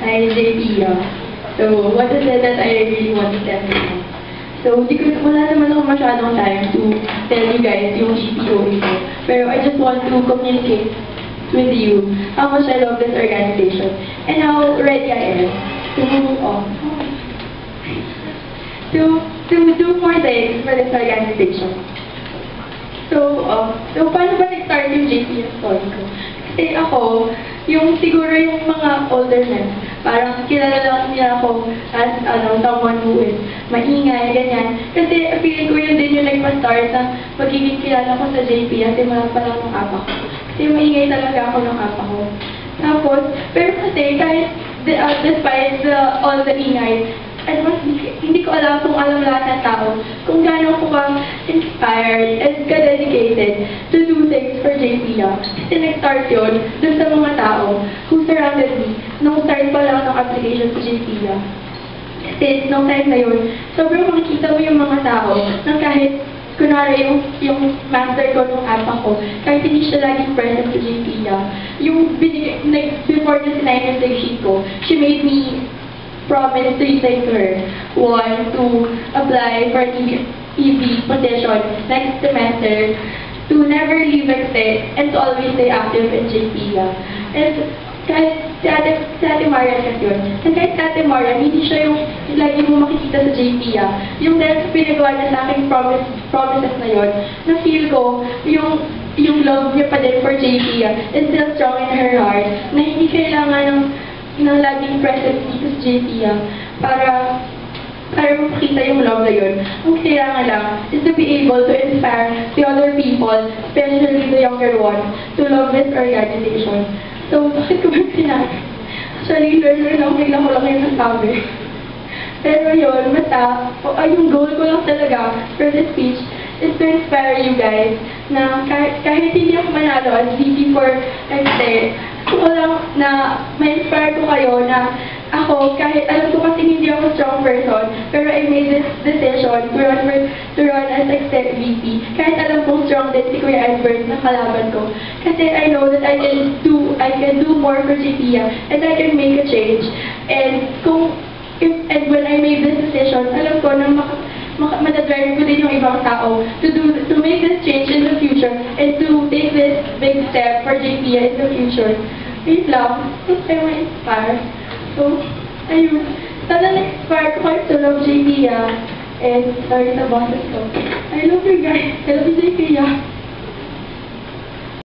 Hi, JP. So, what is it that I really want to tell you? So, wala naman ako masyadong time to tell you guys yung GPO ito. Pero I just want to communicate with you how much I love this organization and how ready I am to move on. To do more things for this organization. So paano ba nag-start yung JP story ko? Kasi ako, siguro yung mga older men, parang kilala lang nila ako as someone who is maingay, ganyan. Kasi feeling ko yun din yung nagpa-start na magiging kilala ko sa JP kasi wala pa lang ng apa ko. Kasi maingay talaga ako ng apa ko. Tapos, pero kasi kahit despite all the ingay, hindi ko alam kung alam lahat ng tao kung gaano ko ka-inspired and ka-dedicated to do things for JPIA. Kasi nag-start yun dun sa mga tao who surrounded me nung start pa lang ng application sa JPIA. Kasi nung time na yun, sobrang makikita mo yung mga tao na kahit kunwari yung master ko nung app ako, kahit hindi siya laging present sa JPIA, before niya sinay yung sheet ko, she made me promise three things to her. One, to apply for an EB position next semester, to never leave Exte, and to always stay active in JPIA. And kahit si Ate Marian kasi yun, kahit si Ate Marian, hindi siya yung lagi mo makikita sa JPIA. Yung dahil pinagawa niya sa aking promises na yun, na-feel ko yung love niya pa din for JPIA is still strong in her heart, na hindi kailangan ng laging present dito sa JPIA para makita yung love na yun. Ang kailangan lang is to be able to inspire the other people, especially the younger ones, to love this organization. So, bakit ko ba sinabi? Actually, learner lang, bigla ko lang yung nasabi. Pero yun, basta, yung goal ko lang talaga for this speech is to inspire you guys na kahit hindi ako manalo as VP for Exte, ko lang na ma-inspire ko kayo na ako, kahit alam ko kasi hindi ako strong person, pero I made this decision to run as Exte VP. Kahit alam kong strong din si Kuya Edward na kalaban ko. Kasi I know that I can do more for JPIA and I can make a change. And when I made this decision, alam ko na madadrive ko din yung ibang tao to make this change in the future and to take this big step for JPIA in the future. Wait lang, I will inspire. So, ayun. Sana na-inspire ko kayo to love JPIA and sorry sa bosses ko. I love you guys. I love you JPIA.